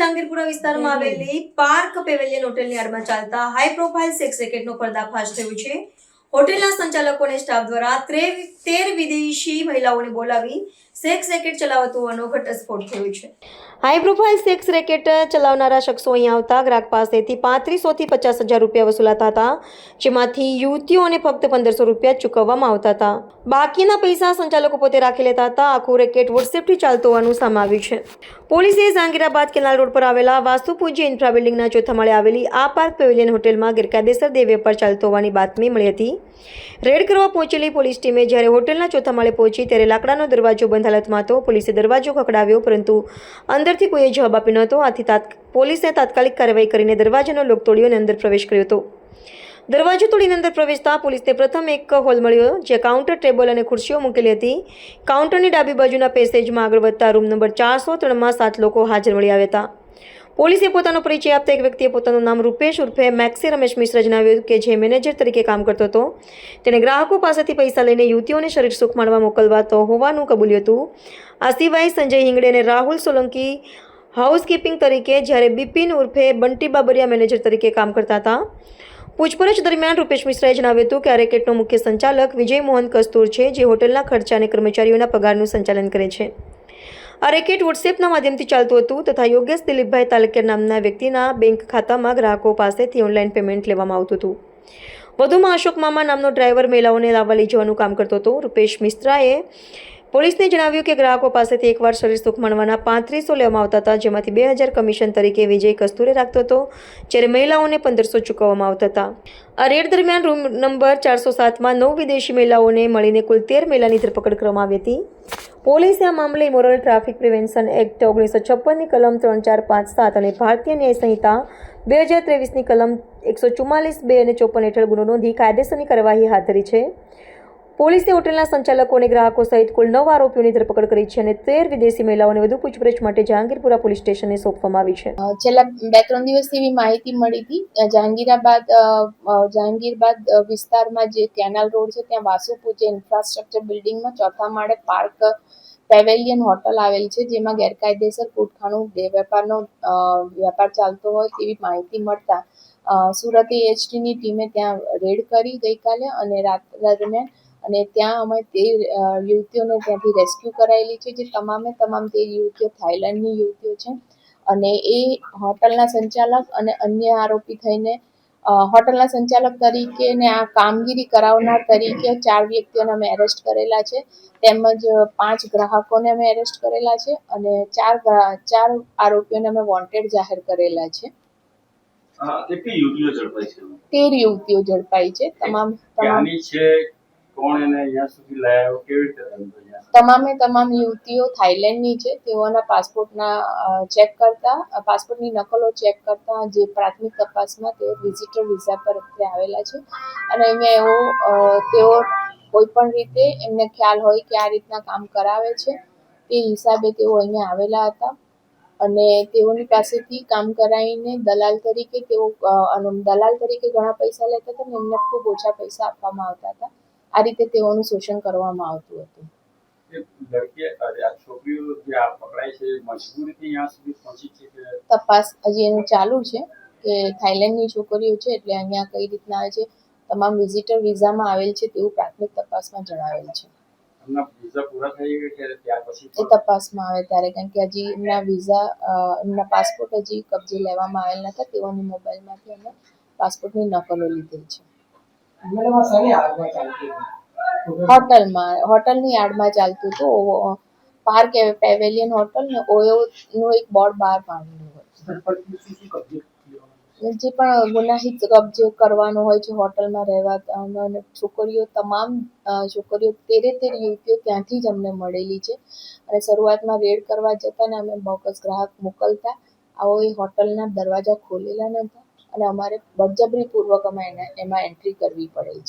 જહાંગીરપુરા વિસ્તારમાં આવેલી park pavilion હોટેલની આડમાં ચાલતા હાઈ પ્રોફાઇલ સેક્સ રેકેટનો પર્દાફાશ થયો છે. હોટેલના સંચાલકો અને સ્ટાફ દ્વારા 13 વિદેશી મહિલાઓને બોલાવી સેક્સ રેકેટ ચલાવતો હોવાનો ઘટસ્ફોટ થયો છે. હાઈ પ્રોફાઇલ સેક્સ રેકેટ ચલાવનારા શખ્સો અહીં આવતા ગ્રાહક પાસેથી 3500 થી 50,000 રૂપિયા વસૂલાતા હતા, જેમાંથી યુવતીઓને ફક્ત 1500 રૂપિયા ચૂકવવામાં આવતા હતા. બાકીના પૈસા સંચાલકો પોતે રાખી લેતા હતા. આખું રેકેટ વોટ્સએપથી ચાલતું હોવાનું સામે આવ્યું છે. પોલીસે જહાંગીરાબાદ કેનાલ રોડ પર આવેલા વાસ્તુપૂજ્ય ઇન્ફ્રા બિલ્ડિંગના ચોથા માળે આવેલી આ પાર્ક પેવેલિયન હોટેલમાં ગેરકાયદેસર દેહ વેપાર ચાલતો હોવાની બાતમી મળી હતી. રેડ કરવા પહોંચેલી પોલીસ ટીમે જ્યારે હોટેલના ચોથા માળે પહોંચી ત્યારે લાકડાનો દરવાજો બંધ હાલતમાં હતો. પોલીસે દરવાજો ખખડાવ્યો, પરંતુ અંદરથી કોઈએ જવાબ આપ્યો ન હતો. આથી પોલીસે તાત્કાલિક કાર્યવાહી કરીને દરવાજાનો લોક તોડ્યો અને અંદર પ્રવેશ કર્યો હતો. દરવાજો તોડીને અંદર પ્રવેશતા પોલીસને પ્રથમ એક હોલ મળ્યો, જે કાઉન્ટર, ટેબલ અને ખુરશીઓ મૂકેલી હતી. કાઉન્ટરની ડાબી બાજુના પેસેજમાં આગળ વધતા રૂમ નંબર 403માં 7 લોકો હાજર મળી આવ્યા હતા. પોલીસે પોતાનો પરિચય આપતા એક વ્યક્તિએ પોતાનું નામ રૂપેશ ઉર્ફે મેક્સી રમેશ મિશ્રા જણાવ્યું કે જે મેનેજર તરીકે કામ કરતો હતો. તેણે ગ્રાહકો પાસેથી પૈસા લઈને યુવતીઓને શરીર સુખ માણવા મોકલવાતો હોવાનું કબૂલ્યું હતું. આ સિવાય સંજય હિંગડે અને રાહુલ સોલંકી હાઉસકીપિંગ તરીકે, જ્યારે બિપિન ઉર્ફે બંટી બાબરિયા મેનેજર તરીકે કામ કરતા હતા. પૂછપરછ દરમિયાન રૂપેશ મિશ્રાએ જણાવ્યું હતું કે આ રેકેટનો મુખ્ય સંચાલક વિજય મોહન કસ્તુર છે, જે હોટલના ખર્ચા અને કર્મચારીઓના પગારનું સંચાલન કરે છે. આ રેકેટ વોટ્સએપના માધ્યમથી ચાલતું હતું તથા યોગેશ દિલીપભાઈ તાલકિયા નામના વ્યક્તિના બેંક ખાતામાં ગ્રાહકો પાસેથી ઓનલાઈન પેમેન્ટ લેવામાં આવતું હતું. વધુમાં અશોક મામા નામનો ડ્રાઈવર મહિલાઓને લાવવા લઈ જવાનું કામ કરતો હતો. રૂપેશ મિશ્રાએ પોલીસને જણાવ્યું કે ગ્રાહકો પાસેથી એકવાર શરીર સુખ માણવાના 3500 લેવામાં આવતા હતા, જેમાંથી 2000 કમિશન તરીકે વિજય કસ્તુરે રાખતો હતો, જ્યારે મહિલાઓને 1500 ચૂકવવામાં આવતા હતા. આ રેડ દરમિયાન રૂમ નંબર 407માં 9 વિદેશી મહિલાઓને મળીને કુલ 13 મહિલાની ધરપકડ કરવામાં આવી હતી. પોલીસે આ મામલે ઇમોરલ ટ્રાફિક પ્રિવેન્શન એક્ટ 1956ની કલમ 3, 4, 5, 7 અને ભારતીય ન્યાય સંહિતા 2023ની કલમ 144, 2 અને 54 હેઠળ ગુનો નોંધી કાયદેસરની કાર્યવાહી હાથ ધરી છે. પોલીસે હોટેલના સંચાલકો અને ગ્રાહકો સહિત કુલ 9 આરોપીઓની ધરપકડ કરી છે અને 13 વિદેશી મહિલાઓને વધુ પૂછપરછ માટે જહાંગીરપુરા પોલીસ સ્ટેશને સોંપવામાં આવી છે. છેલ્લા 2-3 દિવસથી એવી માહિતી મળી હતી. જહાંગીરબાદ વિસ્તારમાં જે કેનાલ રોડ છે ત્યાં વાસુપૂજ્ય ઇન્ફ્રાસ્ટ્રક્ચર બિલ્ડિંગમાં ચોથા માળે પાર્ક પેવેલિયન હોટલ આવેલી છે, જેમાં ગેરકાયદેસર કૂટખાણું દેહ વેપારનો વેપાર ચાલતો હોય તેવી માહિતી મળતા સુરત એએચટીની ટીમે ત્યાં રેડ કરી ગઈકાલે અને રાત દરમિયાન, અને ત્યાં અમે 13 યુવતીઓને ત્યાંથી રેસ્ક્યુ કરાયેલી છે, જે તમામે તમામ 13 યુવતીઓ થાઈલેન્ડની યુવતીઓ છે. અને એ હોટલના સંચાલક અને અન્ય આરોપી થઈને હોટલના સંચાલક તરીકે ને આ કામગીરી કરાવનાર તરીકે 4 વ્યક્તિઓને અમે એરેસ્ટ કરેલા છે, તેમજ 5 ગ્રાહકોને અમે એરેસ્ટ કરેલા છે અને 4 આરોપીઓને અમે વોન્ટેડ જાહેર કરેલા છે. કેટલી યુવતીઓ ઝડપાઈ છે? 13 યુવતીઓ ઝડપાઈ છે. તમામે તમામ યુવતીઓ થાઈલેન્ડની છે. તેઓના પાસપોર્ટની નકલો ચેક કરતા જે પ્રાથમિક તપાસમાં તેઓ વિઝિટર વિઝા પર આવેલા છે અને અહીંયા તેઓ કોઈ પણ રીતે એમને ખ્યાલ હોય કે આ રીતના કામ કરાવે છે તે હિસાબે તેઓ અહીંયા આવેલા હતા અને તેઓની પાસેથી કામ કરાવીને દલાલ તરીકે ઘણા પૈસા લેતા હતા અને એમને ખૂબ ઓછા પૈસા આપવામાં આવતા હતા. આ રીતે તેઓનું શોષણ કરવામાં આવતું હતું. તપાસ હજી એનું ચાલુ છે કે થાઈલેન્ડની છોકરીઓ છે એટલે અહીંયા કઈ રીતના આવે છે, તમામ વિઝિટર વિઝામાં આવેલ છે તેવું પ્રાથમિક તપાસમાં જણાવેલ છે. એ તપાસમાં આવે ત્યારે, કારણ કે હજી એમના પાસપોર્ટ હજી કબજે લેવામાં આવેલ નતા. તેઓની મોબાઈલમાંથી અમે પાસપોર્ટની નકલો લીધેલ છે. હોટલની યાર્ડમાં ચાલતું હતું. પાર્ક પેવેલિયન હોટલ ને ઓયોનું એક બોર્ડ બહાર માંડેલું હોય. જે પણ ગુનાહિત કબજે કરવાનો હોય છે હોટલમાં રહેવા, અને તમામ છોકરીઓ 13 યુવતીઓ ત્યાંથી જ અમને મળેલી છે અને શરૂઆતમાં રેડ કરવા જતા ને અમે બોકસ ગ્રાહક મોકલતા આવો એ હોટલના દરવાજા ખોલેલા નહોતા અને અમારે બળજબરીપૂર્વક અમે એમાં એન્ટ્રી કરવી પડેલ છે.